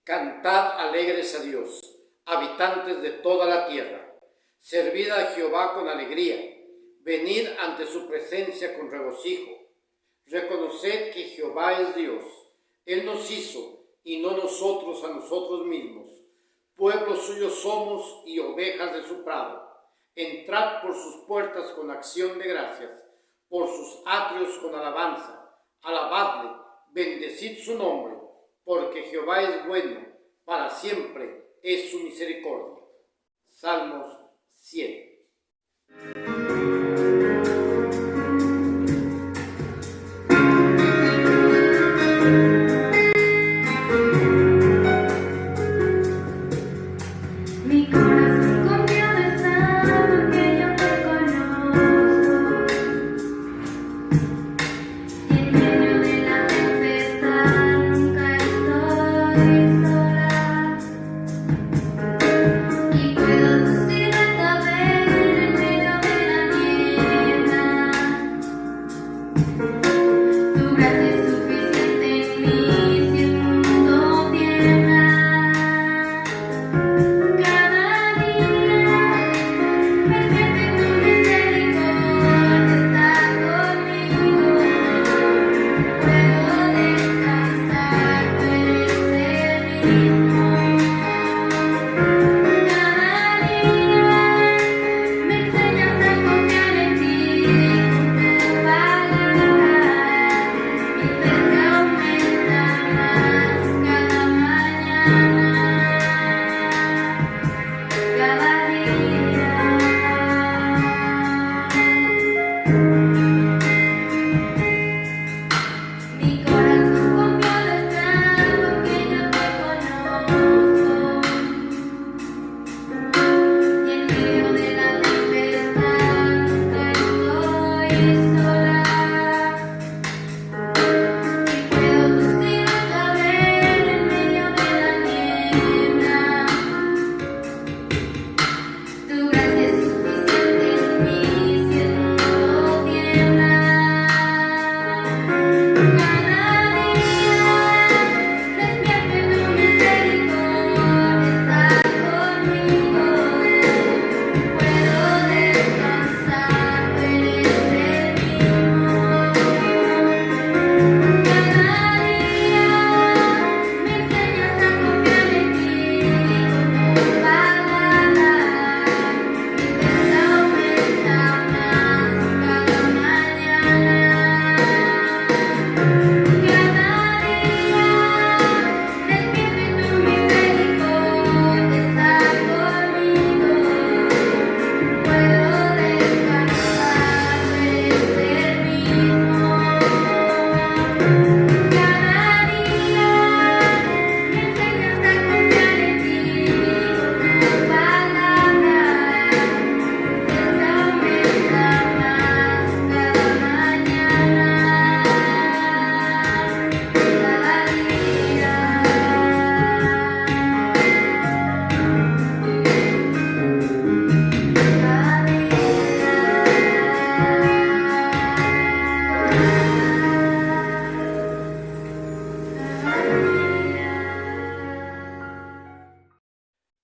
Cantad alegres a Dios, habitantes de toda la tierra. Servid a Jehová con alegría, venid ante su presencia con regocijo. Reconoced que Jehová es Dios, Él nos hizo y no nosotros a nosotros mismos. Pueblo suyo somos y ovejas de su prado. Entrad por sus puertas con acción de gracias, por sus atrios con alabanza. Alabadle, bendecid su nombre, porque Jehová es bueno, para siempre es su misericordia. Salmos 100.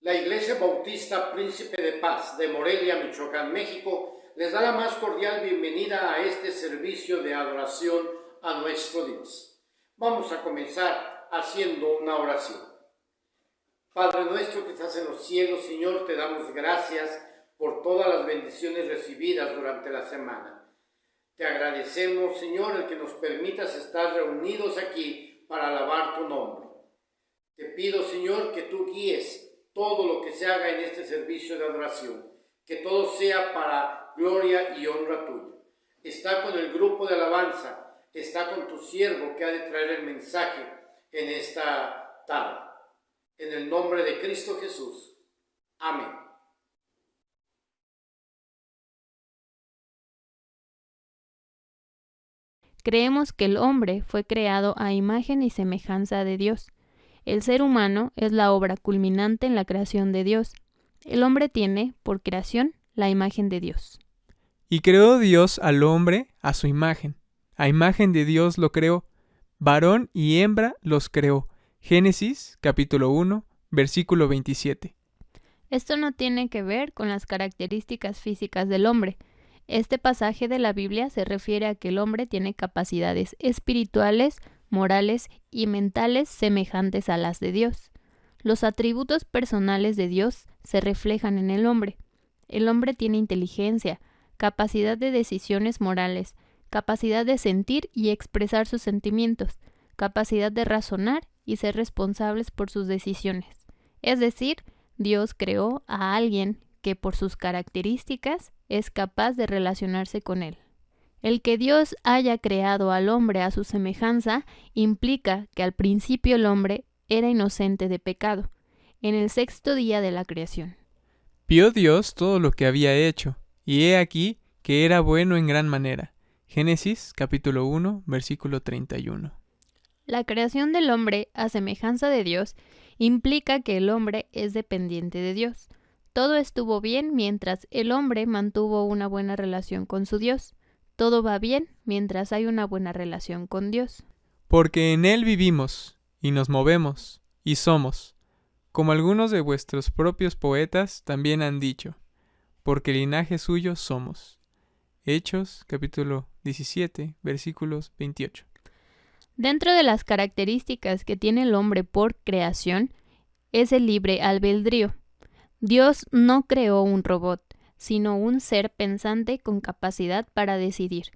La Iglesia Bautista Príncipe de Paz de Morelia, Michoacán, México, les da la más cordial bienvenida a este servicio de adoración a nuestro Dios. Vamos a comenzar haciendo una oración. Padre nuestro que estás en los cielos, Señor, te damos gracias por todas las bendiciones recibidas durante la semana. Te agradecemos, Señor, el que nos permitas estar reunidos aquí para alabar tu nombre. Te pido, Señor, que tú guíes todo lo que se haga en este servicio de adoración, que todo sea para gloria y honra tuya. Está con el grupo de alabanza, está con tu siervo que ha de traer el mensaje en esta tarde. En el nombre de Cristo Jesús. Amén. Creemos que el hombre fue creado a imagen y semejanza de Dios. El ser humano es la obra culminante en la creación de Dios. El hombre tiene, por creación, la imagen de Dios. Y creó Dios al hombre a su imagen. A imagen de Dios lo creó. Varón y hembra los creó. Génesis, capítulo 1, versículo 27. Esto no tiene que ver con las características físicas del hombre. Este pasaje de la Biblia se refiere a que el hombre tiene capacidades espirituales, morales y mentales semejantes a las de Dios. Los atributos personales de Dios se reflejan en el hombre. El hombre tiene inteligencia, capacidad de decisiones morales, capacidad de sentir y expresar sus sentimientos, capacidad de razonar y ser responsables por sus decisiones. Es decir, Dios creó a alguien que por sus características es capaz de relacionarse con él. El que Dios haya creado al hombre a su semejanza implica que al principio el hombre era inocente de pecado, en el 6º día de la creación. Vio Dios todo lo que había hecho, y he aquí que era bueno en gran manera. Génesis capítulo 1, versículo 31. La creación del hombre a semejanza de Dios implica que el hombre es dependiente de Dios. Todo estuvo bien mientras el hombre mantuvo una buena relación con su Dios. Todo va bien mientras hay una buena relación con Dios. Porque en Él vivimos, y nos movemos, y somos, como algunos de vuestros propios poetas también han dicho, porque linaje suyo somos. Hechos, capítulo 17, versículos 28. Dentro de las características que tiene el hombre por creación, es el libre albedrío. Dios no creó un robot, sino un ser pensante con capacidad para decidir.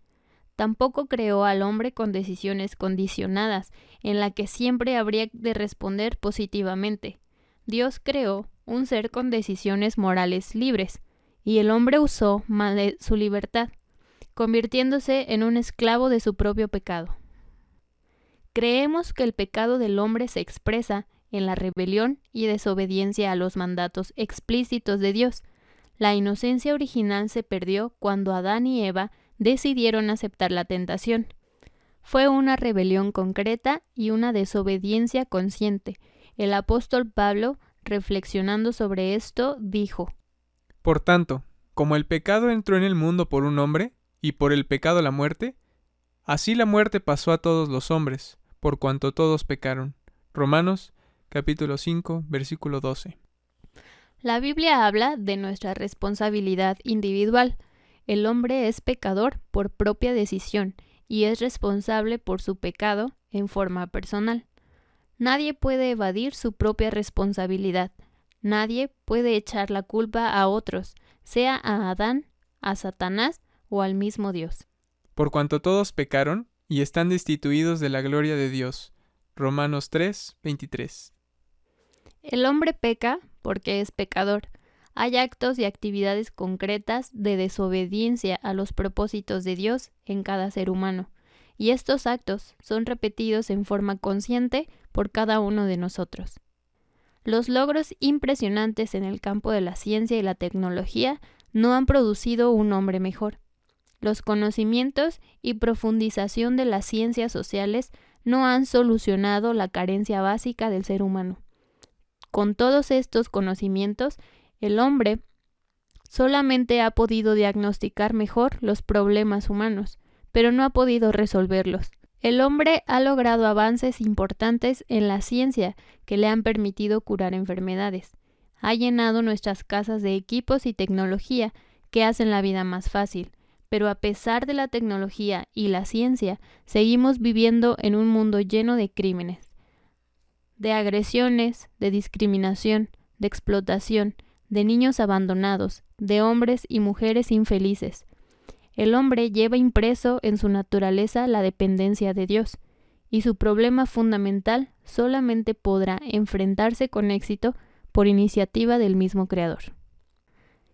Tampoco creó al hombre con decisiones condicionadas, en la que siempre habría de responder positivamente. Dios creó un ser con decisiones morales libres, y el hombre usó mal su libertad, convirtiéndose en un esclavo de su propio pecado. Creemos que el pecado del hombre se expresa en la rebelión y desobediencia a los mandatos explícitos de Dios. La inocencia original se perdió cuando Adán y Eva decidieron aceptar la tentación. Fue una rebelión concreta y una desobediencia consciente. El apóstol Pablo, reflexionando sobre esto, dijo: Por tanto, como el pecado entró en el mundo por un hombre, y por el pecado la muerte, así la muerte pasó a todos los hombres, por cuanto todos pecaron. Romanos, capítulo 5, versículo 12. La Biblia habla de nuestra responsabilidad individual. El hombre es pecador por propia decisión y es responsable por su pecado en forma personal. Nadie puede evadir su propia responsabilidad. Nadie puede echar la culpa a otros, sea a Adán, a Satanás o al mismo Dios. Por cuanto todos pecaron y están destituidos de la gloria de Dios. Romanos 3, 23. El hombre peca porque es pecador. Hay actos y actividades concretas de desobediencia a los propósitos de Dios en cada ser humano, y estos actos son repetidos en forma consciente por cada uno de nosotros. Los logros impresionantes en el campo de la ciencia y la tecnología no han producido un hombre mejor. Los conocimientos y profundización de las ciencias sociales no han solucionado la carencia básica del ser humano. Con todos estos conocimientos, el hombre solamente ha podido diagnosticar mejor los problemas humanos, pero no ha podido resolverlos. El hombre ha logrado avances importantes en la ciencia que le han permitido curar enfermedades. Ha llenado nuestras casas de equipos y tecnología que hacen la vida más fácil, pero a pesar de la tecnología y la ciencia, seguimos viviendo en un mundo lleno de crímenes, de agresiones, de discriminación, de explotación, de niños abandonados, de hombres y mujeres infelices. El hombre lleva impreso en su naturaleza la dependencia de Dios, y su problema fundamental solamente podrá enfrentarse con éxito por iniciativa del mismo Creador.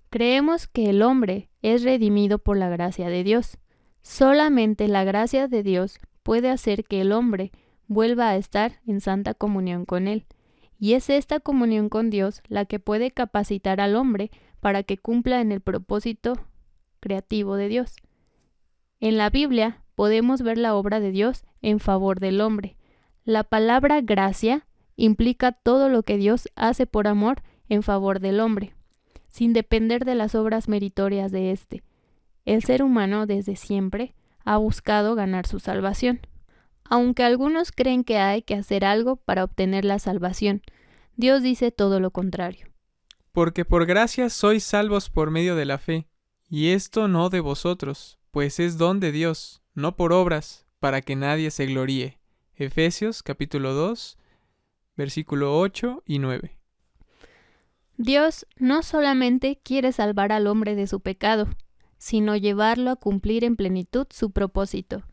Creemos que el hombre es redimido por la gracia de Dios. Solamente la gracia de Dios puede hacer que el hombre vuelva a estar en santa comunión con Él, y es esta comunión con Dios la que puede capacitar al hombre para que cumpla en el propósito creativo de Dios. En la Biblia podemos ver la obra de Dios en favor del hombre. La palabra gracia implica todo lo que Dios hace por amor en favor del hombre, sin depender de las obras meritorias de éste. El ser humano desde siempre ha buscado ganar su salvación. Aunque algunos creen que hay que hacer algo para obtener la salvación, Dios dice todo lo contrario. Porque por gracia sois salvos por medio de la fe, y esto no de vosotros, pues es don de Dios, no por obras, para que nadie se gloríe. Efesios capítulo 2, versículo 8 y 9. Dios no solamente quiere salvar al hombre de su pecado, sino llevarlo a cumplir en plenitud su propósito,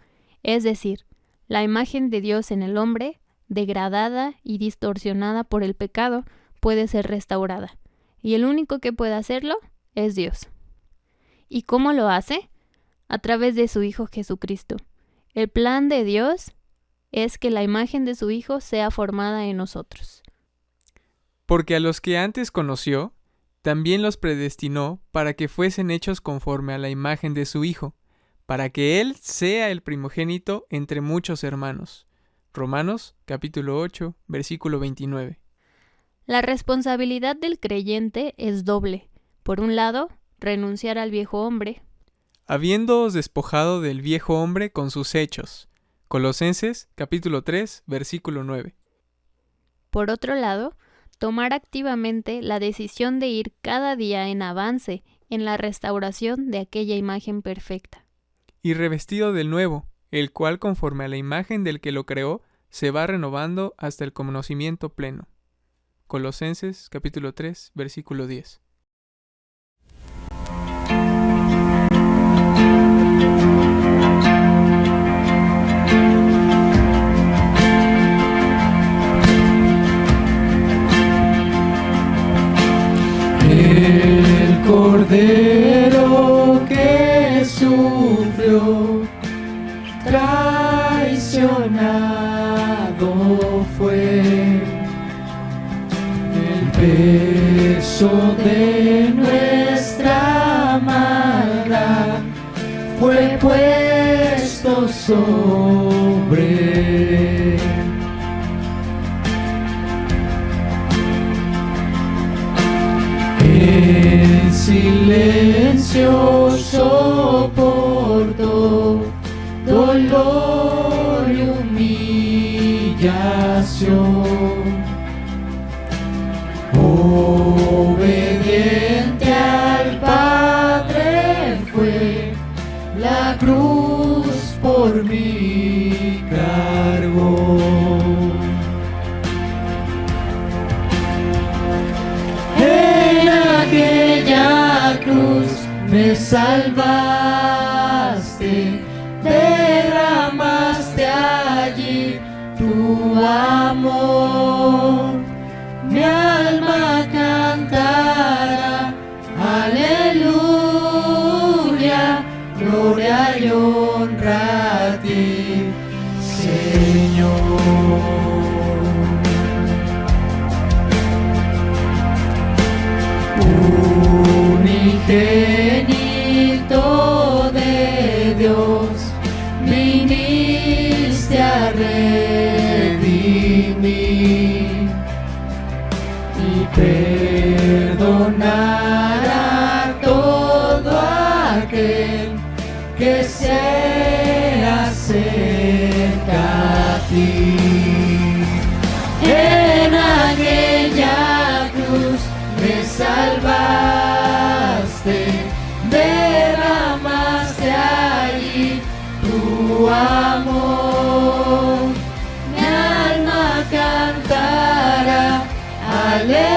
es decir, La imagen de Dios en el hombre, degradada y distorsionada por el pecado, puede ser restaurada. Y el único que puede hacerlo es Dios. ¿Y cómo lo hace? A través de su Hijo Jesucristo. El plan de Dios es que la imagen de su Hijo sea formada en nosotros. Porque a los que antes conoció, también los predestinó para que fuesen hechos conforme a la imagen de su Hijo, para que Él sea el primogénito entre muchos hermanos. Romanos capítulo 8, versículo 29. La responsabilidad del creyente es doble. Por un lado, renunciar al viejo hombre, Habiéndoos despojado del viejo hombre con sus hechos. Colosenses capítulo 3, versículo 9. Por otro lado, tomar activamente la decisión de ir cada día en avance en la restauración de aquella imagen perfecta. Y revestido del nuevo, el cual conforme a la imagen del que lo creó, se va renovando hasta el conocimiento pleno. Colosenses capítulo 3, versículo 10. El Cordero que sufrió, traicionado fue, el peso de nuestra maldad fue puesto sobre él. En silencio soportó dolor y humillación, obediente al Padre fue, la cruz por mí cargó. Aquella cruz me salvaste, derramaste allí tu amor. Mi alma cantará, aleluya, gloria y honra a ti, Señor. Unigénito de Dios, viniste a redimir y perdonar a todo aquel que se acerca a ti. En aquella cruz me salvaste, derramaste allí tu amor. Mi alma cantará, aleluya,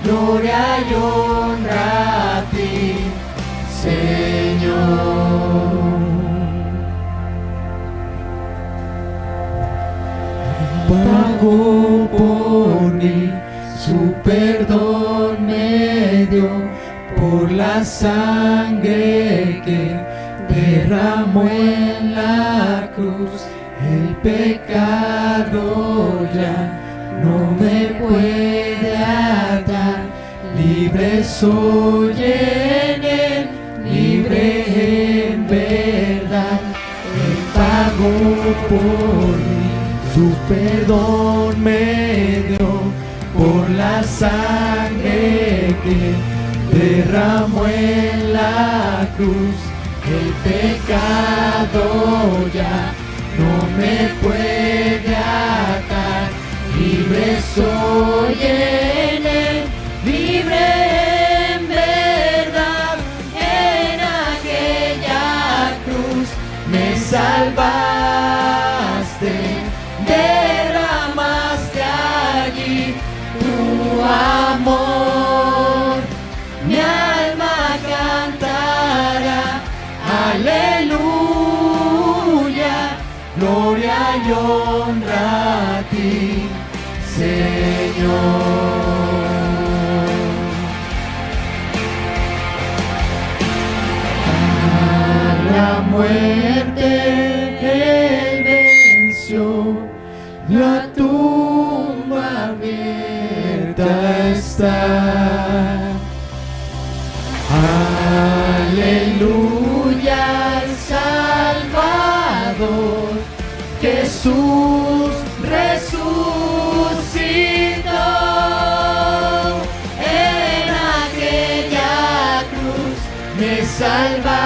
gloria y honra a ti, Señor. Pagó por mí, su perdón me dio, por la sangre que derramó en la cruz. El pecado ya no me puede atar, libre soy en él, libre en verdad. Él pagó por mí, su perdón me dio, por la sangre que derramó en la cruz. El pecado ya no me puede atar, libre soy en él, libre en verdad. En aquella cruz me salvaste, derramaste allí tu amor. Mi alma cantará, aleluya, La muerte Él venció, la tumba abierta está. Aleluya, el Salvador, Jesús resucitó. En aquella cruz me salvaste,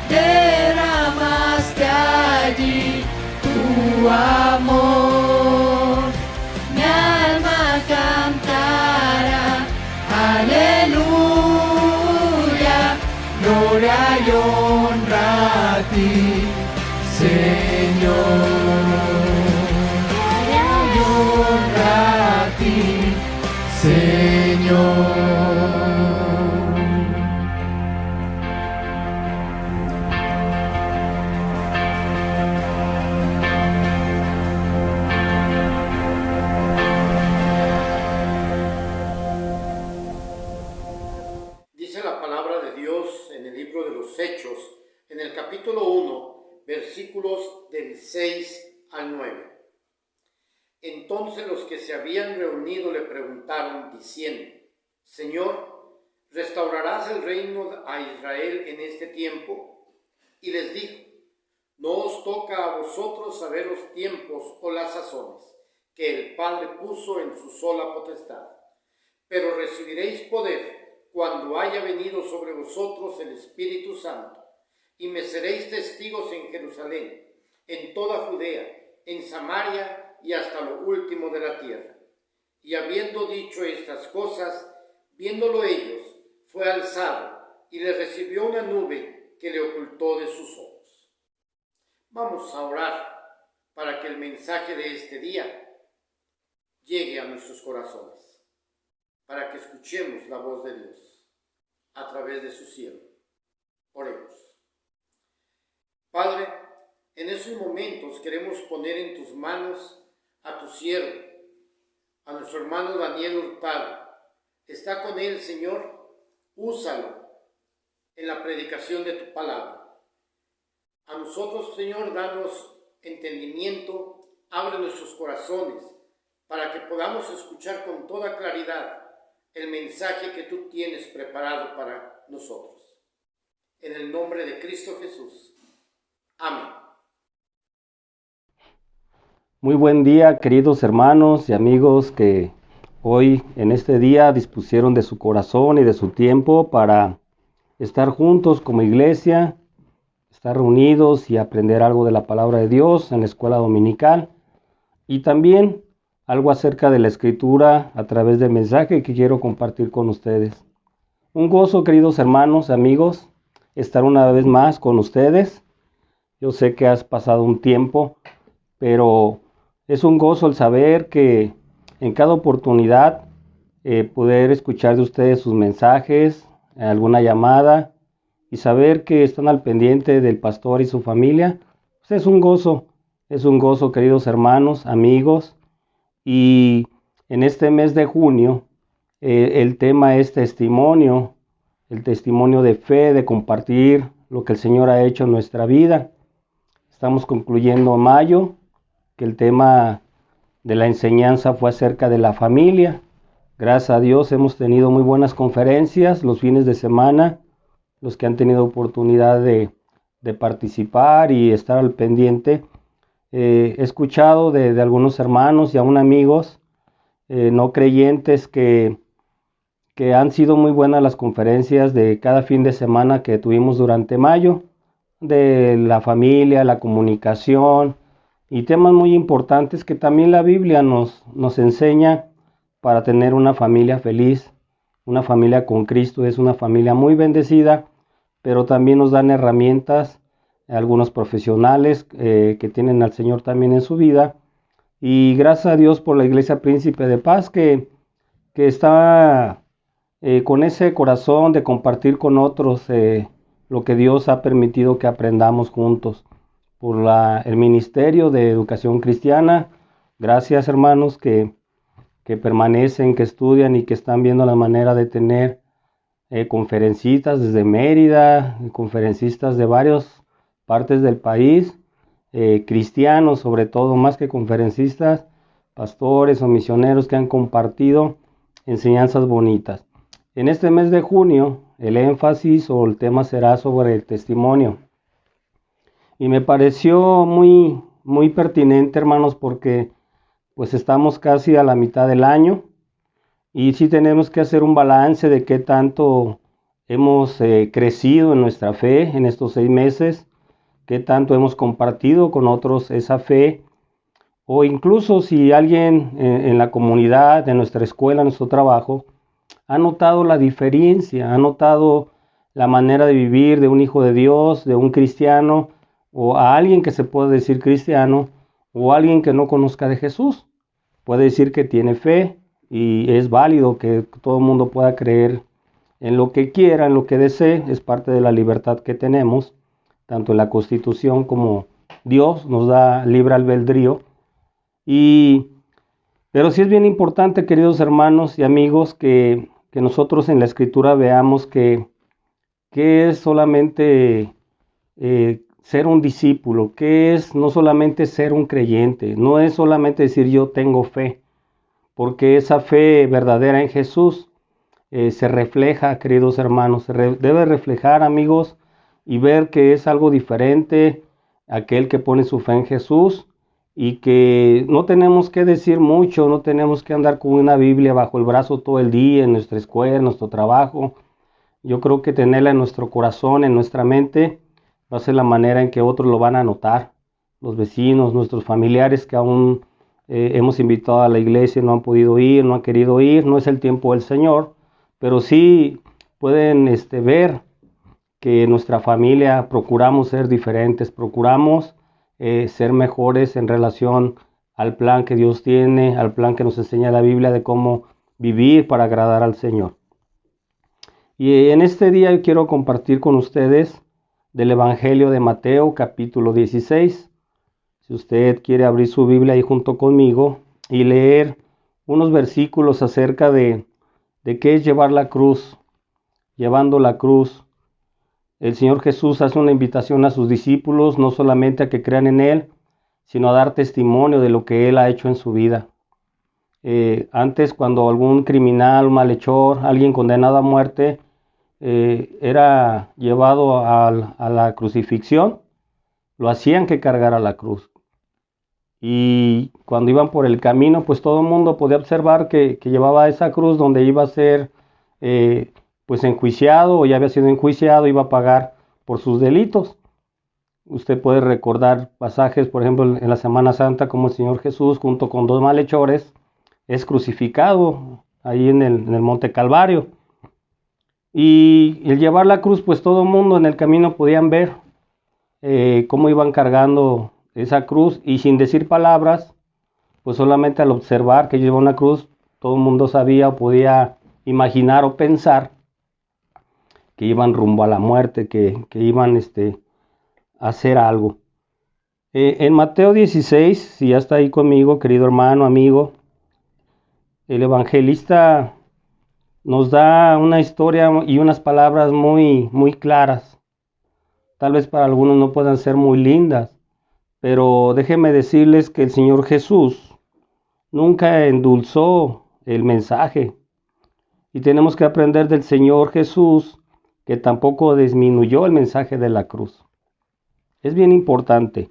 derramaste allí tu amor. Mi alma cantará, aleluya, gloria y honra a ti, Señor. Gloria y honra a ti, Señor. Dice la palabra de Dios en el libro de los Hechos, en el capítulo 1, versículos del 6 al 9. Entonces los que se habían reunido le preguntaron, diciendo: Señor, ¿restaurarás el reino a Israel en este tiempo? Y les dijo: No os toca a vosotros saber los tiempos o las sazones que el Padre puso en su sola potestad, pero recibiréis poder cuando haya venido sobre vosotros el Espíritu Santo, y me seréis testigos en Jerusalén, en toda Judea, en Samaria y hasta lo último de la tierra. Y habiendo dicho estas cosas, viéndolo ellos, fue alzado, y le recibió una nube que le ocultó de sus ojos. Vamos a orar para que el mensaje de este día llegue a nuestros corazones, para que escuchemos la voz de Dios a través de su siervo. Oremos. Padre, en esos momentos queremos poner en tus manos a tu siervo, a nuestro hermano Daniel Hurtado. Está con él, Señor, úsalo en la predicación de tu palabra. A nosotros, Señor, danos entendimiento, abre nuestros corazones, para que podamos escuchar con toda claridad el mensaje que tú tienes preparado para nosotros. En el nombre de Cristo Jesús. Amén. Muy buen día, queridos hermanos y amigos que hoy en este día dispusieron de su corazón y de su tiempo para estar juntos como iglesia, estar reunidos y aprender algo de la palabra de Dios en la escuela dominical y también algo acerca de la escritura a través del mensaje que quiero compartir con ustedes. Un gozo, queridos hermanos, amigos, estar una vez más con ustedes. Yo sé que has pasado un tiempo, pero es un gozo el saber que en cada oportunidad poder escuchar de ustedes sus mensajes, alguna llamada y saber que están al pendiente del pastor y su familia. Pues es un gozo, queridos hermanos, amigos. Y en este mes de junio, el tema es testimonio, el testimonio de fe, de compartir lo que el Señor ha hecho en nuestra vida. Estamos concluyendo mayo, que el tema de la enseñanza fue acerca de la familia. Gracias a Dios hemos tenido muy buenas conferencias los fines de semana, los que han tenido oportunidad de participar y estar al pendiente. He escuchado de algunos hermanos y aún amigos no creyentes que han sido muy buenas las conferencias de cada fin de semana que tuvimos durante mayo, de la familia, la comunicación y temas muy importantes que también la Biblia nos enseña para tener una familia feliz, una familia con Cristo. Es una familia muy bendecida, pero también nos dan herramientas algunos profesionales que tienen al Señor también en su vida. Y gracias a Dios por la Iglesia Príncipe de Paz que está con ese corazón de compartir con otros lo que Dios ha permitido que aprendamos juntos. Por el Ministerio de Educación Cristiana, Gracias, hermanos, que permanecen, que estudian y que están viendo la manera de tener conferencistas desde Mérida, conferencistas de varias partes del país, cristianos sobre todo, más que conferencistas, pastores o misioneros que han compartido enseñanzas bonitas. En este mes de junio, el énfasis o el tema será sobre el testimonio. Y me pareció muy pertinente, hermanos, porque pues estamos casi a la mitad del año y sí tenemos que hacer un balance de qué tanto hemos crecido en nuestra fe en estos 6 meses, qué tanto hemos compartido con otros esa fe, o incluso si alguien en la comunidad, en nuestra escuela, en nuestro trabajo, ha notado la diferencia, ha notado la manera de vivir de un hijo de Dios, de un cristiano, o a alguien que se puede decir cristiano, o alguien que no conozca de Jesús. Puede decir que tiene fe y es válido que todo el mundo pueda creer en lo que quiera, en lo que desee, es parte de la libertad que tenemos, tanto en la Constitución como Dios nos da libre albedrío. Pero sí es bien importante, queridos hermanos y amigos, que nosotros en la Escritura veamos que es solamente ser un discípulo, que es no solamente ser un creyente, no es solamente decir yo tengo fe, porque esa fe verdadera en Jesús se refleja, queridos hermanos, debe reflejar, amigos, y ver que es algo diferente aquel que pone su fe en Jesús, y que no tenemos que decir mucho, no tenemos que andar con una Biblia bajo el brazo todo el día en nuestra escuela, en nuestro trabajo. Yo creo que tenerla en nuestro corazón, en nuestra mente, va a ser la manera en que otros lo van a notar. Los vecinos, nuestros familiares que aún hemos invitado a la iglesia y no han podido ir, no han querido ir, no es el tiempo del Señor, pero sí pueden ver que nuestra familia procuramos ser diferentes, procuramos ser mejores en relación al plan que Dios tiene, al plan que nos enseña la Biblia de cómo vivir para agradar al Señor. Y en este día yo quiero compartir con ustedes del Evangelio de Mateo, capítulo 16. Si usted quiere abrir su Biblia ahí junto conmigo y leer unos versículos acerca de qué es llevar la cruz, llevando la cruz. El Señor Jesús hace una invitación a sus discípulos, no solamente a que crean en Él, sino a dar testimonio de lo que Él ha hecho en su vida. Antes, cuando algún criminal, un malhechor, alguien condenado a muerte, era llevado a la crucifixión, lo hacían que cargara la cruz. Y cuando iban por el camino, pues todo el mundo podía observar que llevaba esa cruz donde iba a ser pues enjuiciado, o ya había sido enjuiciado, iba a pagar por sus delitos. Usted puede recordar pasajes, por ejemplo, en la Semana Santa, como el Señor Jesús, junto con 2 malhechores, es crucificado ahí en el Monte Calvario. Y el llevar la cruz, pues todo el mundo en el camino podían ver cómo iban cargando esa cruz, y sin decir palabras, pues solamente al observar que lleva una cruz, todo el mundo sabía o podía imaginar o pensar que iban rumbo a la muerte, que iban a hacer algo. En Mateo 16, si ya está ahí conmigo, querido hermano, amigo, el evangelista nos da una historia y unas palabras muy claras. Tal vez para algunos no puedan ser muy lindas, pero déjenme decirles que el Señor Jesús nunca endulzó el mensaje. Y tenemos que aprender del Señor Jesús que tampoco disminuyó el mensaje de la cruz. Es bien importante.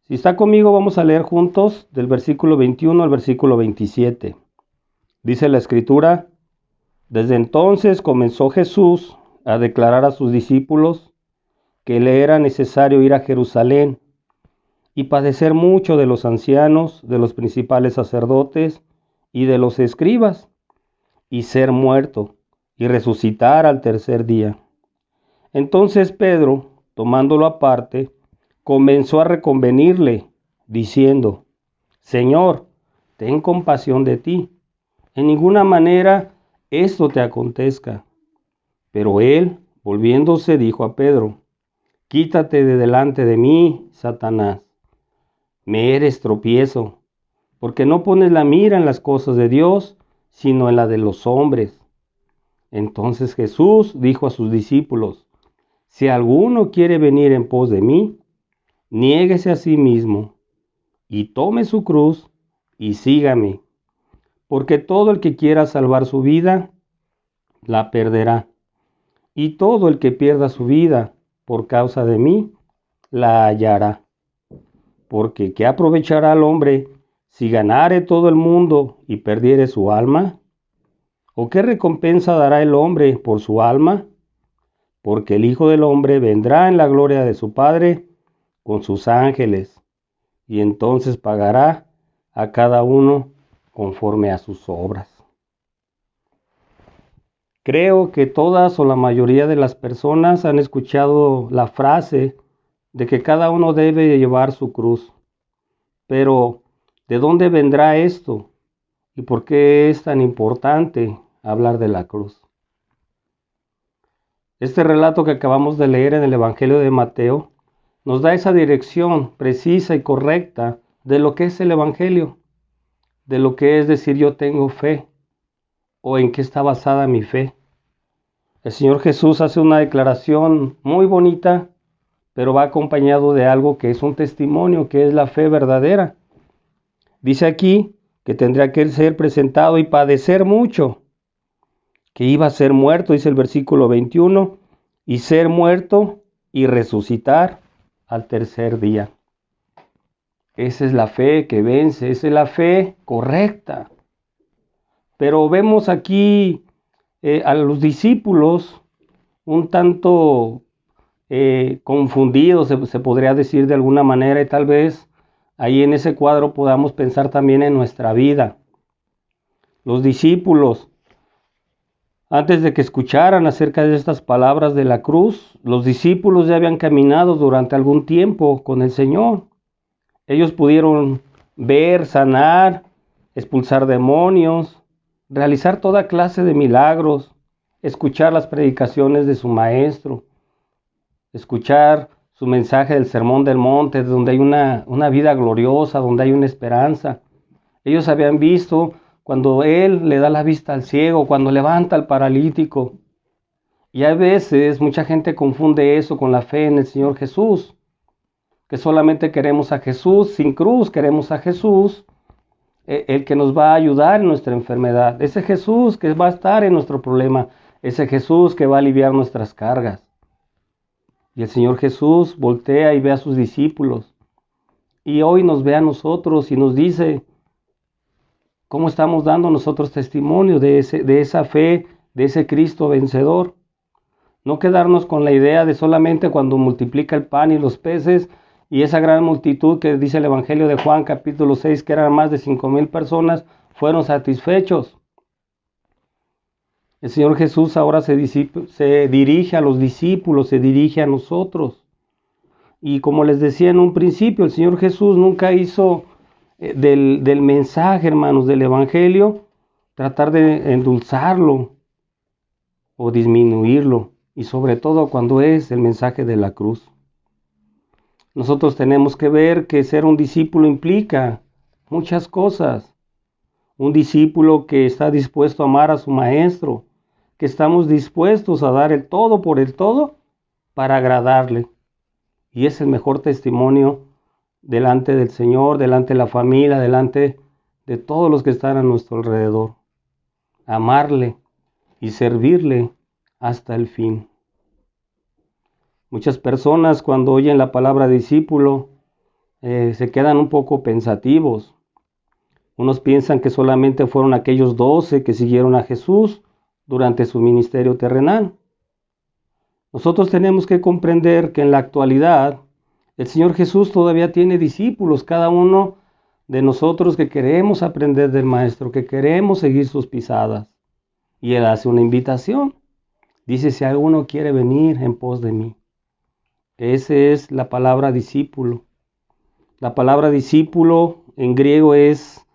Si está conmigo, vamos a leer juntos del versículo 21 al versículo 27. Dice la Escritura: desde entonces comenzó Jesús a declarar a sus discípulos que le era necesario ir a Jerusalén y padecer mucho de los ancianos, de los principales sacerdotes y de los escribas, y ser muerto y resucitar al tercer día. Entonces Pedro, tomándolo aparte, comenzó a reconvenirle, diciendo: Señor, ten compasión de ti, en ninguna manera esto te acontezca. Pero él, volviéndose, dijo a Pedro: Quítate de delante de mí, Satanás. Me eres tropiezo, porque no pones la mira en las cosas de Dios, sino en la de los hombres. Entonces Jesús dijo a sus discípulos: si alguno quiere venir en pos de mí, niéguese a sí mismo, y tome su cruz, y sígame. Porque todo el que quiera salvar su vida, la perderá. Y todo el que pierda su vida por causa de mí, la hallará. Porque ¿qué aprovechará al hombre si ganare todo el mundo y perdiere su alma? ¿O qué recompensa dará el hombre por su alma? Porque el Hijo del Hombre vendrá en la gloria de su Padre con sus ángeles, y entonces pagará a cada uno conforme a sus obras. Creo que todas o la mayoría de las personas han escuchado la frase de que cada uno debe llevar su cruz. Pero, ¿de dónde vendrá esto? ¿Y por qué es tan importante hablar de la cruz? Este relato que acabamos de leer en el Evangelio de Mateo nos da esa dirección precisa y correcta de lo que es el Evangelio, de lo que es decir yo tengo fe o en qué está basada mi fe. El Señor Jesús hace una declaración muy bonita, pero va acompañado de algo que es un testimonio, que es la fe verdadera. Dice aquí que tendría que ser presentado y padecer mucho, que iba a ser muerto, dice el versículo 21, y ser muerto y resucitar al tercer día. Esa es la fe que vence, esa es la fe correcta. Pero vemos aquí a los discípulos un tanto confundidos, se podría decir de alguna manera, y tal vez ahí en ese cuadro podamos pensar también en nuestra vida. Los discípulos, antes de que escucharan acerca de estas palabras de la cruz, los discípulos ya habían caminado durante algún tiempo con el Señor. Ellos pudieron ver, sanar, expulsar demonios, realizar toda clase de milagros, escuchar las predicaciones de su maestro, escuchar su mensaje del Sermón del Monte, donde hay una vida gloriosa, donde hay una esperanza. Ellos habían visto cuando Él le da la vista al ciego, cuando levanta al paralítico. Y a veces mucha gente confunde eso con la fe en el Señor Jesús, que solamente queremos a Jesús sin cruz, queremos a Jesús, el que nos va a ayudar en nuestra enfermedad, ese Jesús que va a estar en nuestro problema, ese Jesús que va a aliviar nuestras cargas. Y el Señor Jesús voltea y ve a sus discípulos, y hoy nos ve a nosotros y nos dice cómo estamos dando nosotros testimonio de esa fe, de ese Cristo vencedor. No quedarnos con la idea de solamente cuando multiplica el pan y los peces, y esa gran multitud que dice el Evangelio de Juan capítulo 6, que eran más de 5,000 personas, fueron satisfechos. El Señor Jesús ahora se dirige a los discípulos, se dirige a nosotros. Y como les decía en un principio, el Señor Jesús nunca hizo del mensaje, hermanos, del Evangelio, tratar de endulzarlo o disminuirlo, y sobre todo cuando es el mensaje de la cruz. Nosotros tenemos que ver que ser un discípulo implica muchas cosas. Un discípulo que está dispuesto a amar a su maestro, que estamos dispuestos a dar el todo por el todo para agradarle. Y es el mejor testimonio delante del Señor, delante de la familia, delante de todos los que están a nuestro alrededor. Amarle y servirle hasta el fin. Muchas personas cuando oyen la palabra discípulo se quedan un poco pensativos. Unos piensan que solamente fueron aquellos 12 que siguieron a Jesús durante su ministerio terrenal. Nosotros tenemos que comprender que en la actualidad el Señor Jesús todavía tiene discípulos, cada uno de nosotros que queremos aprender del Maestro, que queremos seguir sus pisadas. Y Él hace una invitación. Dice, si alguno quiere venir en pos de mí. Esa es la palabra discípulo. La palabra discípulo en griego es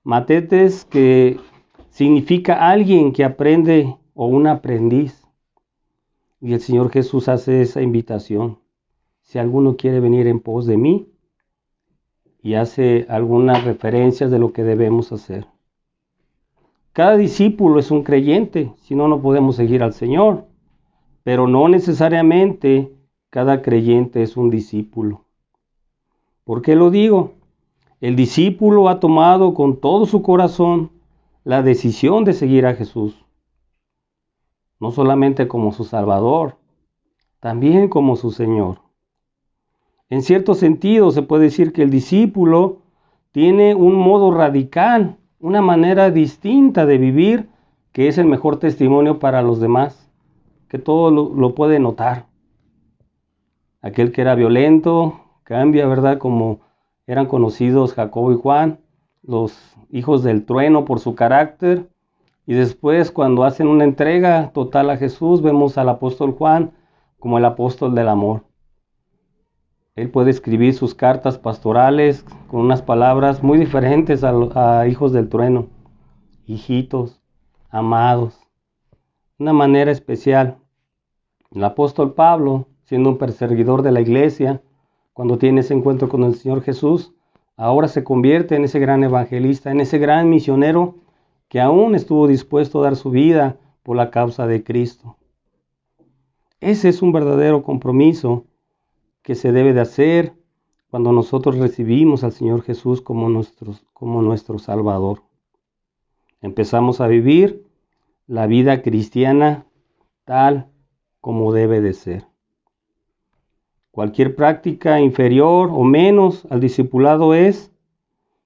matetes, que significa alguien que aprende o un aprendiz. Y el Señor Jesús hace esa invitación. Si alguno quiere venir en pos de mí, y hace algunas referencias de lo que debemos hacer. Cada discípulo es un creyente, si no, no podemos seguir al Señor, pero no necesariamente cada creyente es un discípulo. ¿Por qué lo digo? El discípulo ha tomado con todo su corazón la decisión de seguir a Jesús, no solamente como su Salvador, también como su Señor. En cierto sentido, se puede decir que el discípulo tiene un modo radical, una manera distinta de vivir, que es el mejor testimonio para los demás, que todo lo puede notar. Aquel que era violento cambia, ¿verdad? Como eran conocidos Jacobo y Juan, los hijos del trueno por su carácter. Y después, cuando hacen una entrega total a Jesús, vemos al apóstol Juan como el apóstol del amor. Él puede escribir sus cartas pastorales con unas palabras muy diferentes a hijos del trueno. Hijitos, amados. Una manera especial. El apóstol Pablo, siendo un perseguidor de la iglesia, cuando tiene ese encuentro con el Señor Jesús, ahora se convierte en ese gran evangelista, en ese gran misionero que aún estuvo dispuesto a dar su vida por la causa de Cristo. Ese es un verdadero compromiso que se debe de hacer cuando nosotros recibimos al Señor Jesús como nuestro Salvador. Empezamos a vivir la vida cristiana tal como debe de ser. Cualquier práctica inferior o menos al discipulado es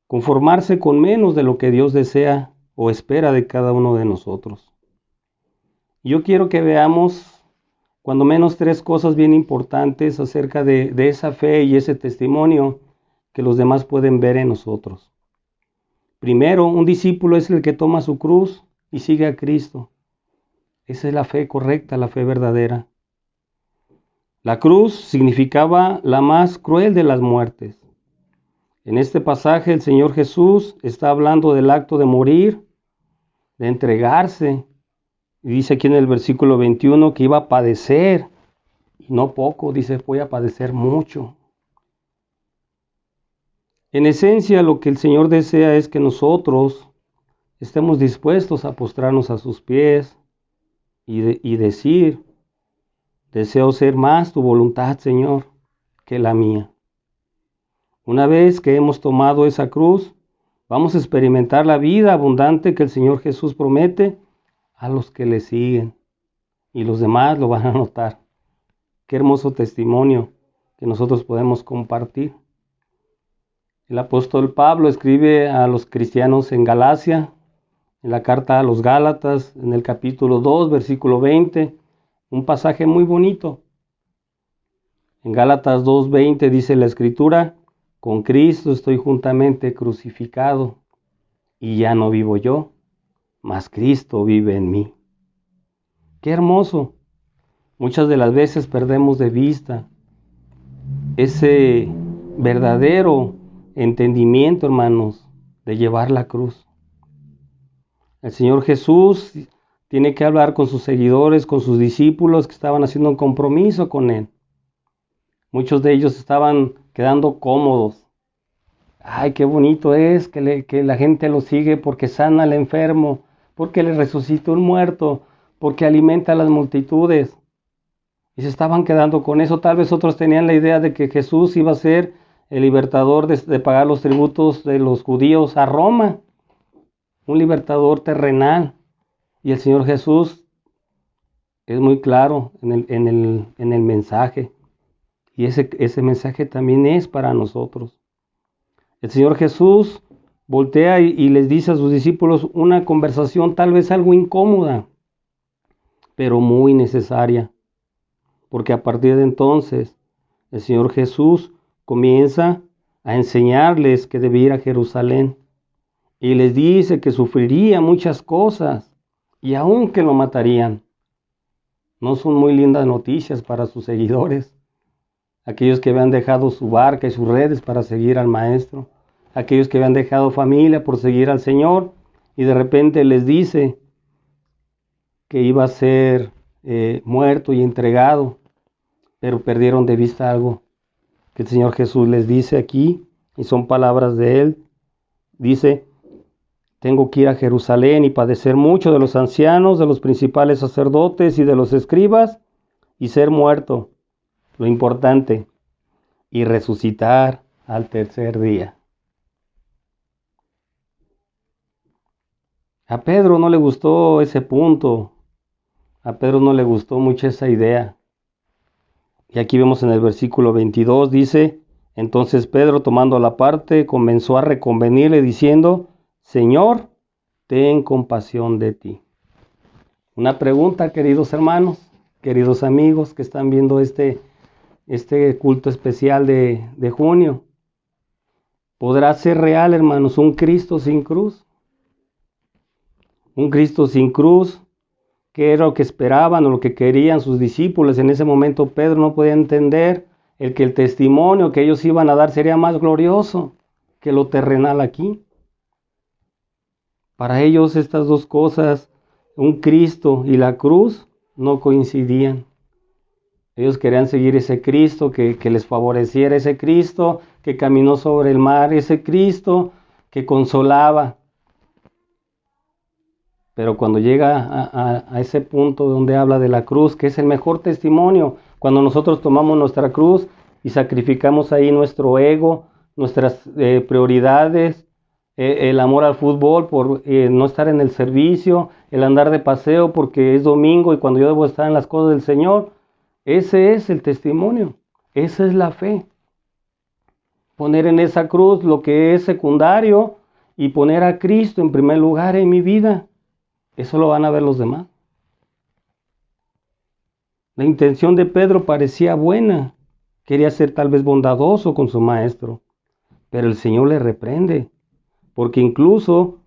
conformarse con menos de lo que Dios desea o espera de cada uno de nosotros. Yo quiero que veamos cuando menos 3 cosas bien importantes acerca de esa fe y ese testimonio que los demás pueden ver en nosotros. Primero, un discípulo es el que toma su cruz y sigue a Cristo. Esa es la fe correcta, la fe verdadera. La cruz significaba la más cruel de las muertes. En este pasaje el Señor Jesús está hablando del acto de morir, de entregarse. Y dice aquí en el versículo 21 que iba a padecer, y no poco, dice, voy a padecer mucho. En esencia, lo que el Señor desea es que nosotros estemos dispuestos a postrarnos a sus pies y decir, deseo ser más tu voluntad, Señor, que la mía. Una vez que hemos tomado esa cruz, vamos a experimentar la vida abundante que el Señor Jesús promete a los que le siguen, y los demás lo van a notar. Qué hermoso testimonio que nosotros podemos compartir. El apóstol Pablo escribe a los cristianos en Galacia, en la carta a los Gálatas, en el capítulo 2, versículo 20, un pasaje muy bonito. En Gálatas 2:20 dice la Escritura, con Cristo estoy juntamente crucificado, y ya no vivo yo, mas Cristo vive en mí. ¡Qué hermoso! Muchas de las veces perdemos de vista ese verdadero entendimiento, hermanos, de llevar la cruz. El Señor Jesús tiene que hablar con sus seguidores, con sus discípulos que estaban haciendo un compromiso con Él. Muchos de ellos estaban quedando cómodos. Ay, qué bonito es que la gente lo sigue porque sana al enfermo, porque le resucita un muerto, porque alimenta a las multitudes. Y se estaban quedando con eso. Tal vez otros tenían la idea de que Jesús iba a ser el libertador de pagar los tributos de los judíos a Roma. Un libertador terrenal. Y el Señor Jesús es muy claro en el mensaje. Y ese mensaje también es para nosotros. El Señor Jesús voltea y les dice a sus discípulos una conversación tal vez algo incómoda, pero muy necesaria. Porque a partir de entonces el Señor Jesús comienza a enseñarles que debía ir a Jerusalén. Y les dice que sufriría muchas cosas y aún que lo matarían. No son muy lindas noticias para sus seguidores. Aquellos que habían dejado su barca y sus redes para seguir al Maestro. Aquellos que habían dejado familia por seguir al Señor. Y de repente les dice que iba a ser muerto y entregado. Pero perdieron de vista algo que el Señor Jesús les dice aquí y son palabras de él. Dice, tengo que ir a Jerusalén y padecer mucho de los ancianos, de los principales sacerdotes y de los escribas, y ser muerto, lo importante, y resucitar al tercer día. A Pedro no le gustó ese punto, a Pedro no le gustó mucho esa idea. Y aquí vemos en el versículo 22, dice, entonces Pedro, tomando la parte, comenzó a reconvenirle diciendo, Señor, ten compasión de ti. Una pregunta, queridos hermanos, queridos amigos que están viendo este culto especial de junio. ¿Podrá ser real, hermanos, un Cristo sin cruz? Un Cristo sin cruz, que era lo que esperaban o lo que querían sus discípulos. En ese momento Pedro no podía entender que el testimonio que ellos iban a dar sería más glorioso que lo terrenal aquí. Para ellos estas dos cosas, un Cristo y la cruz, no coincidían. Ellos querían seguir ese Cristo que les favoreciera, ese Cristo que caminó sobre el mar, ese Cristo que consolaba. Pero cuando llega a ese punto donde habla de la cruz, que es el mejor testimonio, cuando nosotros tomamos nuestra cruz y sacrificamos ahí nuestro ego, nuestras prioridades, el amor al fútbol por no estar en el servicio, el andar de paseo porque es domingo y cuando yo debo estar en las cosas del Señor, ese es el testimonio, esa es la fe. Poner en esa cruz lo que es secundario y poner a Cristo en primer lugar en mi vida. Eso lo van a ver los demás. La intención de Pedro parecía buena. Quería ser tal vez bondadoso con su maestro. Pero el Señor le reprende. Porque incluso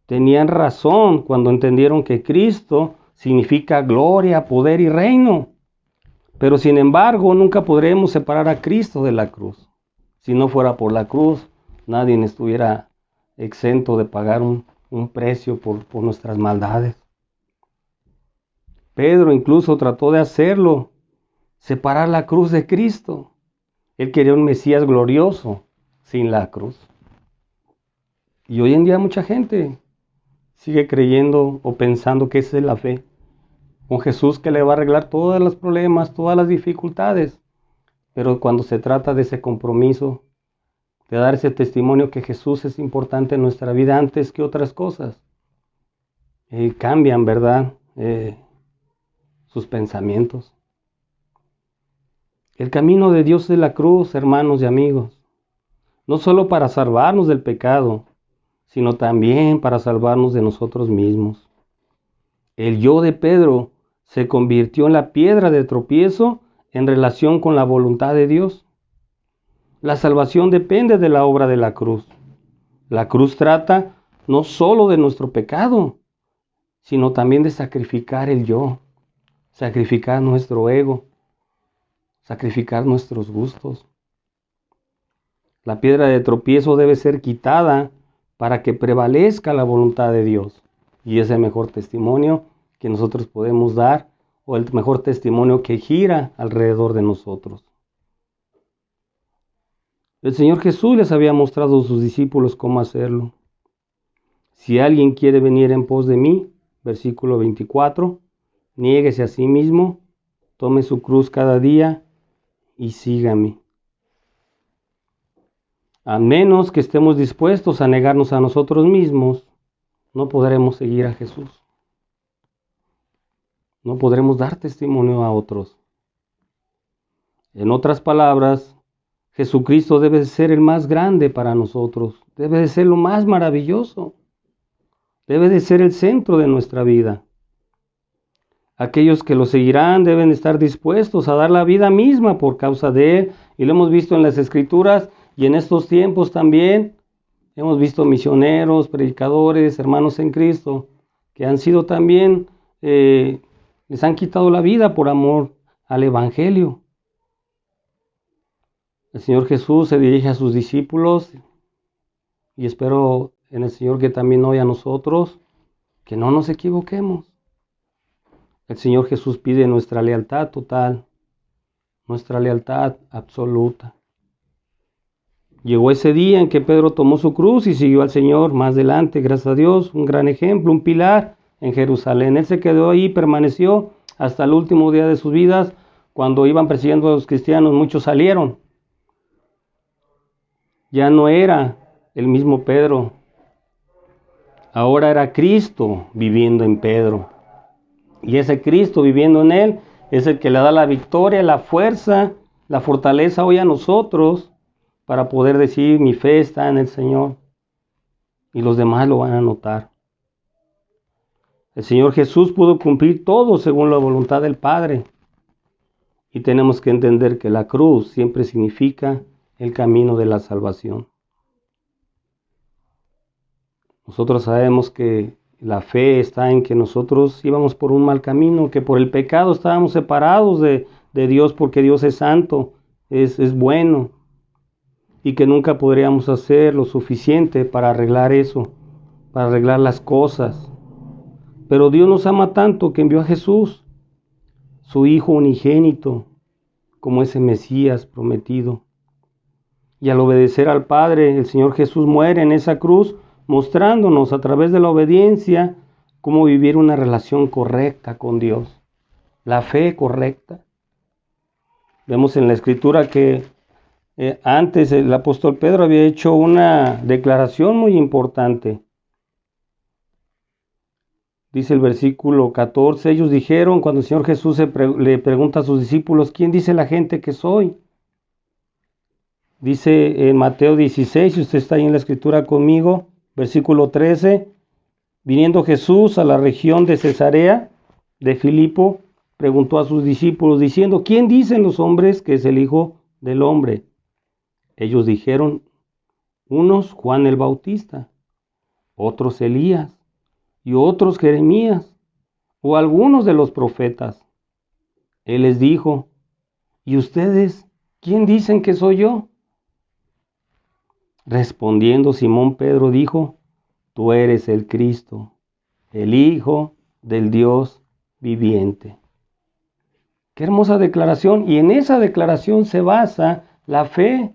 tenían razón cuando entendieron que Cristo significa gloria, poder y reino. Pero sin embargo, nunca podremos separar a Cristo de la cruz. Si no fuera por la cruz, nadie estuviera exento de pagar un precio por nuestras maldades. Pedro incluso trató de hacerlo, separar la cruz de Cristo. Él quería un Mesías glorioso sin la cruz. Y hoy en día mucha gente sigue creyendo o pensando que esa es la fe. Un Jesús que le va a arreglar todos los problemas, todas las dificultades. Pero cuando se trata de ese compromiso, de dar ese testimonio que Jesús es importante en nuestra vida antes que otras cosas, cambian, ¿verdad? Sus pensamientos. El camino de Dios es la cruz, hermanos y amigos, no solo para salvarnos del pecado, sino también para salvarnos de nosotros mismos. El yo de Pedro se convirtió en la piedra de tropiezo en relación con la voluntad de Dios. La salvación depende de la obra de la cruz. La cruz trata no solo de nuestro pecado, sino también de sacrificar el yo, sacrificar nuestro ego, sacrificar nuestros gustos. La piedra de tropiezo debe ser quitada para que prevalezca la voluntad de Dios. Y es el mejor testimonio que nosotros podemos dar, o el mejor testimonio que gira alrededor de nosotros. El Señor Jesús les había mostrado a sus discípulos cómo hacerlo. Si alguien quiere venir en pos de mí, versículo 24, niéguese a sí mismo, tome su cruz cada día y sígame. A menos que estemos dispuestos a negarnos a nosotros mismos, no podremos seguir a Jesús. No podremos dar testimonio a otros. En otras palabras, Jesucristo debe de ser el más grande para nosotros, debe de ser lo más maravilloso, debe de ser el centro de nuestra vida. Aquellos que lo seguirán deben estar dispuestos a dar la vida misma por causa de Él, y lo hemos visto en las Escrituras y en estos tiempos también. Hemos visto misioneros, predicadores, hermanos en Cristo, que han sido también, les han quitado la vida por amor al Evangelio. El Señor Jesús se dirige a sus discípulos y espero en el Señor que también hoy a nosotros, que no nos equivoquemos. El Señor Jesús pide nuestra lealtad total, nuestra lealtad absoluta. Llegó ese día en que Pedro tomó su cruz y siguió al Señor más adelante, gracias a Dios, un gran ejemplo, un pilar en Jerusalén. Él se quedó ahí, permaneció hasta el último día de sus vidas. Cuando iban persiguiendo a los cristianos, muchos salieron. Ya no era el mismo Pedro. Ahora era Cristo viviendo en Pedro. Y ese Cristo viviendo en él es el que le da la victoria, la fuerza, la fortaleza hoy a nosotros para poder decir: mi fe está en el Señor. Y los demás lo van a notar. El Señor Jesús pudo cumplir todo según la voluntad del Padre. Y tenemos que entender que la cruz siempre significa el camino de la salvación. Nosotros sabemos que la fe está en que nosotros íbamos por un mal camino, que por el pecado estábamos separados de Dios, porque Dios es santo, es bueno, y que nunca podríamos hacer lo suficiente para arreglar eso, para arreglar las cosas. Pero Dios nos ama tanto que envió a Jesús, su Hijo unigénito, como ese Mesías prometido. Y al obedecer al Padre, el Señor Jesús muere en esa cruz, mostrándonos a través de la obediencia cómo vivir una relación correcta con Dios, la fe correcta. Vemos en la Escritura que antes el apóstol Pedro había hecho una declaración muy importante. Dice el versículo 14, ellos dijeron, cuando el Señor Jesús le pregunta a sus discípulos: ¿quién dice la gente que soy? Dice en Mateo 16, si usted está ahí en la Escritura conmigo, versículo 13, viniendo Jesús a la región de Cesarea de Filipo, preguntó a sus discípulos diciendo: ¿quién dicen los hombres que es el Hijo del Hombre? Ellos dijeron: unos Juan el Bautista, otros Elías, y otros Jeremías, o algunos de los profetas. Él les dijo: ¿y ustedes quién dicen que soy yo? Respondiendo Simón Pedro dijo: tú eres el Cristo, el Hijo del Dios viviente. Qué hermosa declaración, y en esa declaración se basa la fe.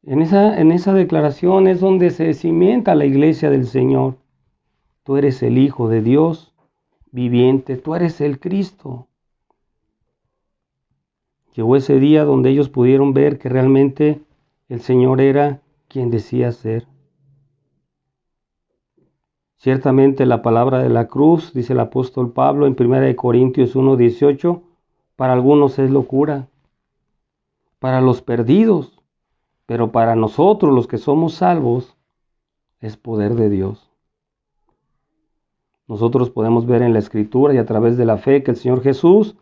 En esa declaración es donde se cimienta la iglesia del Señor. Tú eres el Hijo de Dios viviente, tú eres el Cristo. Llegó ese día donde ellos pudieron ver que realmente el Señor era quien decía ser. Ciertamente la palabra de la cruz, dice el apóstol Pablo en 1 Corintios 1:18, para algunos es locura, para los perdidos, pero para nosotros los que somos salvos es poder de Dios. Nosotros podemos ver en la Escritura y a través de la fe que el Señor Jesús,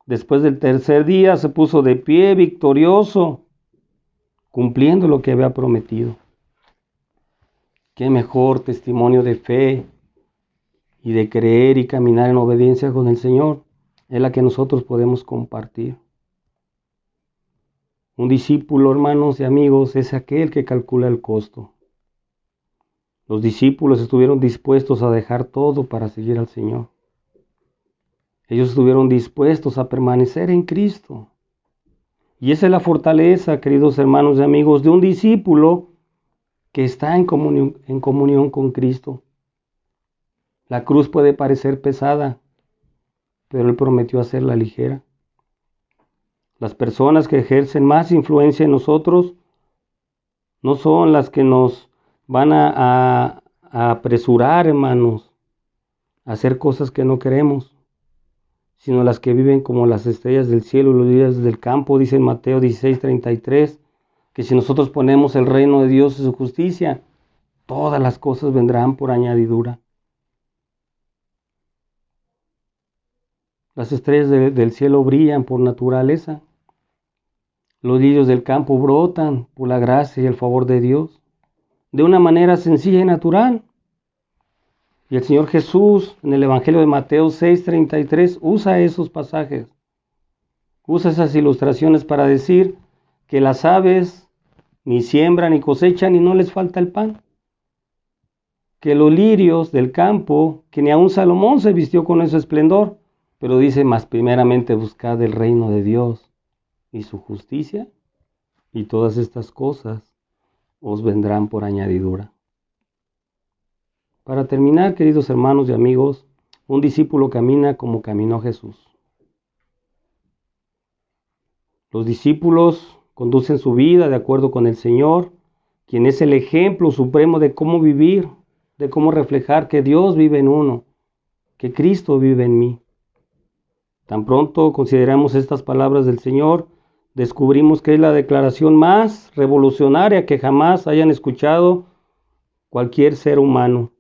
después del tercer día, se puso de pie victorioso, cumpliendo lo que había prometido. Qué mejor testimonio de fe y de creer y caminar en obediencia con el Señor es la que nosotros podemos compartir. Un discípulo, hermanos y amigos, es aquel que calcula el costo. Los discípulos estuvieron dispuestos a dejar todo para seguir al Señor. Ellos estuvieron dispuestos a permanecer en Cristo. Y esa es la fortaleza, queridos hermanos y amigos, de un discípulo que está en comunión con Cristo. La cruz puede parecer pesada, pero Él prometió hacerla ligera. Las personas que ejercen más influencia en nosotros no son las que nos van a apresurar, hermanos, a hacer cosas que no queremos, sino las que viven como las estrellas del cielo y los días del campo. Dice en Mateo 16:33, que si nosotros ponemos el reino de Dios y su justicia, todas las cosas vendrán por añadidura. Las estrellas del cielo brillan por naturaleza. Los lirios del campo brotan por la gracia y el favor de Dios, de una manera sencilla y natural. Y el Señor Jesús, en el Evangelio de Mateo 6:33, usa esos pasajes, usa esas ilustraciones para decir que las aves ni siembran ni cosechan y no les falta el pan. Que los lirios del campo, que ni aun Salomón se vistió con ese esplendor, pero dice: más primeramente buscad el reino de Dios y su justicia, y todas estas cosas os vendrán por añadidura. Para terminar, queridos hermanos y amigos, un discípulo camina como caminó Jesús. Los discípulos conducen su vida de acuerdo con el Señor, quien es el ejemplo supremo de cómo vivir, de cómo reflejar que Dios vive en uno, que Cristo vive en mí. Tan pronto consideramos estas palabras del Señor, descubrimos que es la declaración más revolucionaria que jamás hayan escuchado cualquier ser humano.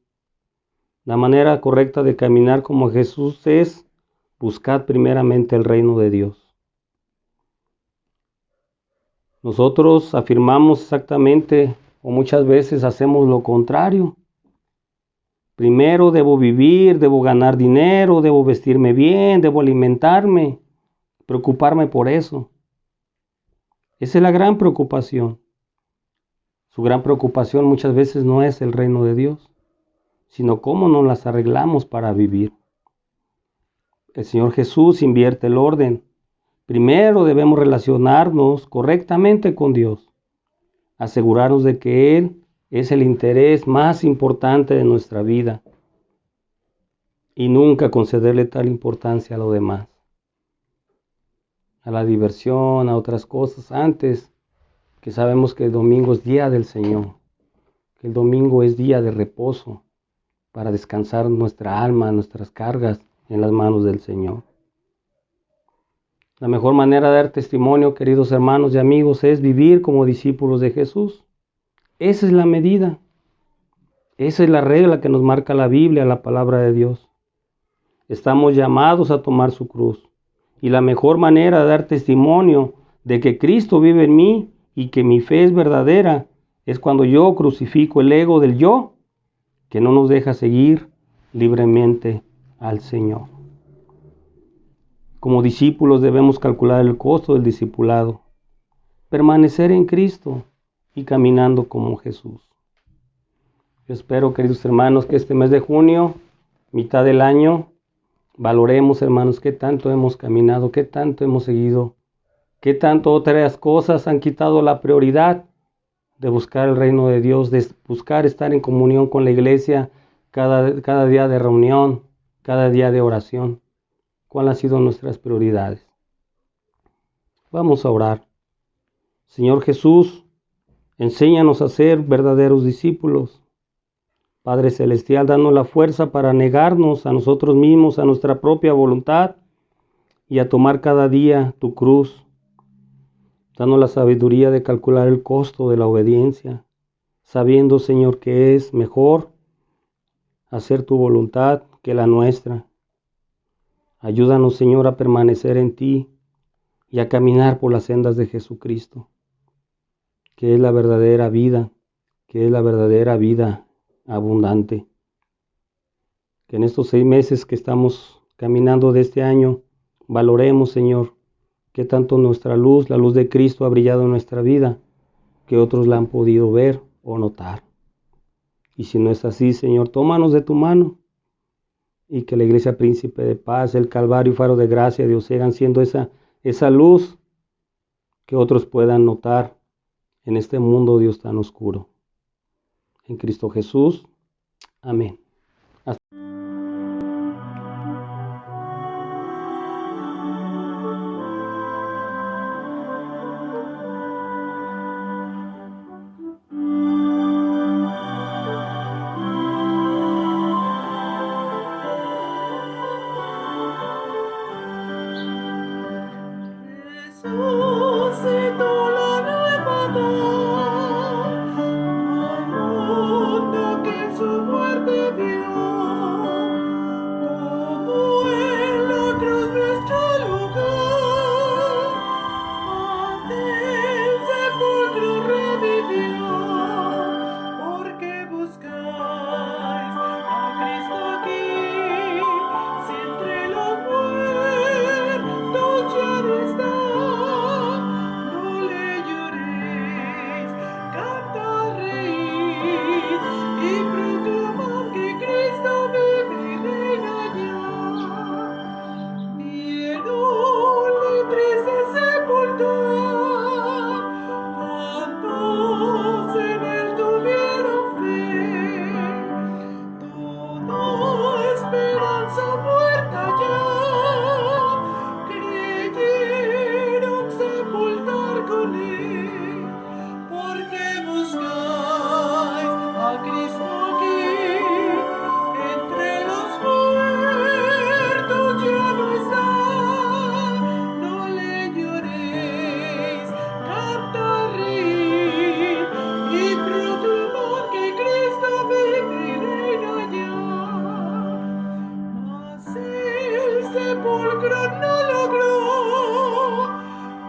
La manera correcta de caminar como Jesús es: buscad primeramente el reino de Dios. Nosotros afirmamos exactamente, o muchas veces hacemos lo contrario. Primero debo vivir, debo ganar dinero, debo vestirme bien, debo alimentarme, preocuparme por eso. Esa es la gran preocupación. Su gran preocupación muchas veces no es el reino de Dios, sino cómo nos las arreglamos para vivir. El Señor Jesús invierte el orden. Primero debemos relacionarnos correctamente con Dios, asegurarnos de que Él es el interés más importante de nuestra vida y nunca concederle tal importancia a lo demás, a la diversión, a otras cosas, antes que sabemos que el domingo es día del Señor, que el domingo es día de reposo para descansar nuestra alma, nuestras cargas en las manos del Señor. La mejor manera de dar testimonio, queridos hermanos y amigos, es vivir como discípulos de Jesús. Esa es la medida. Esa es la regla que nos marca la Biblia, la palabra de Dios. Estamos llamados a tomar su cruz. Y la mejor manera de dar testimonio de que Cristo vive en mí y que mi fe es verdadera es cuando yo crucifico el ego del yo, que no nos deja seguir libremente al Señor. Como discípulos debemos calcular el costo del discipulado, permanecer en Cristo y caminando como Jesús. Yo espero, queridos hermanos, que este mes de junio, mitad del año, valoremos, hermanos, qué tanto hemos caminado, qué tanto hemos seguido, qué tanto otras cosas han quitado la prioridad de buscar el reino de Dios, de buscar estar en comunión con la iglesia cada día de reunión, cada día de oración. ¿Cuáles han sido nuestras prioridades? Vamos a orar. Señor Jesús, enséñanos a ser verdaderos discípulos. Padre Celestial, danos la fuerza para negarnos a nosotros mismos, a nuestra propia voluntad y a tomar cada día tu cruz. Danos la sabiduría de calcular el costo de la obediencia, sabiendo, Señor, que es mejor hacer tu voluntad que la nuestra. Ayúdanos, Señor, a permanecer en ti y a caminar por las sendas de Jesucristo, que es la verdadera vida, que es la verdadera vida abundante. Que en estos 6 meses que estamos caminando de este año, valoremos, Señor, que tanto nuestra luz, la luz de Cristo, ha brillado en nuestra vida, que otros la han podido ver o notar. Y si no es así, Señor, tómanos de tu mano y que la Iglesia Príncipe de Paz, el Calvario y Faro de Gracia, Dios, sigan siendo esa luz que otros puedan notar en este mundo, Dios, tan oscuro. En Cristo Jesús. Amén. Resucitó la nueva voz, al mundo que en su muerte vio. esperanza muerta ya, creyeron sepultar con él, porque buscáis a Cristo aquí, entre los muertos ya no está, no le lloréis, cantad, reíd y proclamad que Cristo vive y reina ya. Mas el sepulcro no logró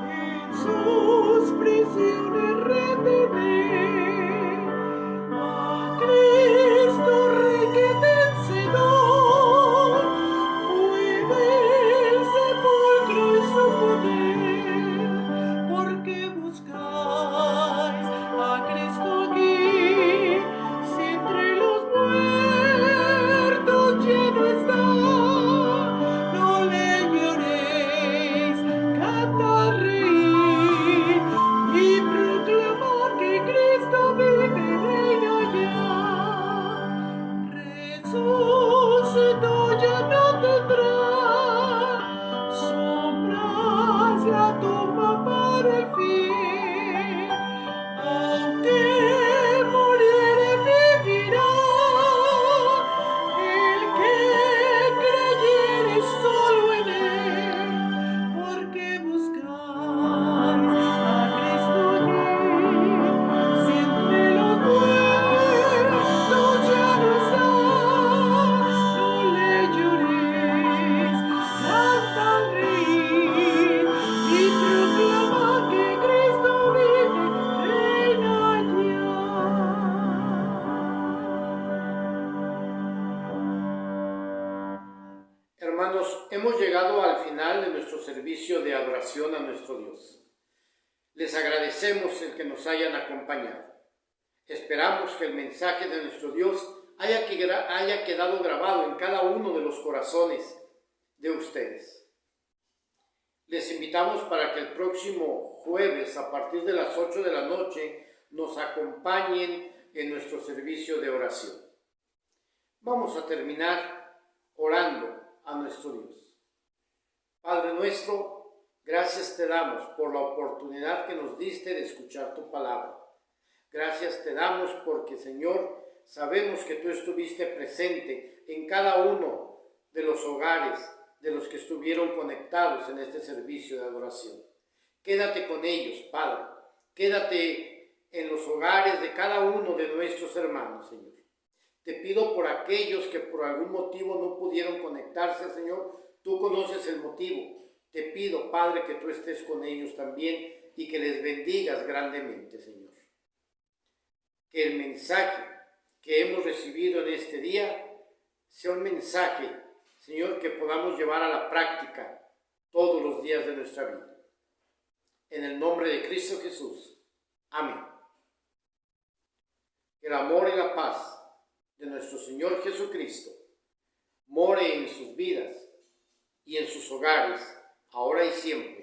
en sus prisiones retener a Cristo Rey que vencedor fue del sepulcro y su poder, porque buscáis a Cristo aquí, si entre los muertos ya no está, no le lloréis, cantad, reíd y proclamad que Cristo vive y reina ya. Resucitó, ya no tendrá sombras la tumba para el fin, aunque muriere vivirá el que creyere solo en él, porque buscáis a Cristo aquí, si entre los muertos ya no está, no le lloréis, cantad, reíd y proclamad que Cristo vive, reina ya. Hermanos, hemos llegado al final de nuestro servicio de adoración a nuestro Dios. Les agradecemos el que nos hayan acompañado. Esperamos que el mensaje de nuestro Dios haya quedado grabado en cada uno de los corazones de ustedes. Les invitamos para que el próximo jueves, a partir de las 8 de la noche, nos acompañen en nuestro servicio de oración. Vamos a terminar orando a nuestro Dios. Padre nuestro, gracias te damos por la oportunidad que nos diste de escuchar tu palabra. Gracias te damos porque, Señor, sabemos que tú estuviste presente en cada uno de los hogares de los que estuvieron conectados en este servicio de adoración. Quédate con ellos, Padre. Quédate en los hogares de cada uno de nuestros hermanos, Señor. Te pido por aquellos que por algún motivo no pudieron conectarse, Señor. Tú conoces el motivo. Te pido, Padre, que tú estés con ellos también y que les bendigas grandemente, Señor. Que el mensaje que hemos recibido en este día sea un mensaje, Señor, que podamos llevar a la práctica todos los días de nuestra vida. En el nombre de Cristo Jesús. Amén. El amor y la paz de nuestro Señor Jesucristo more en sus vidas y en sus hogares, ahora y siempre.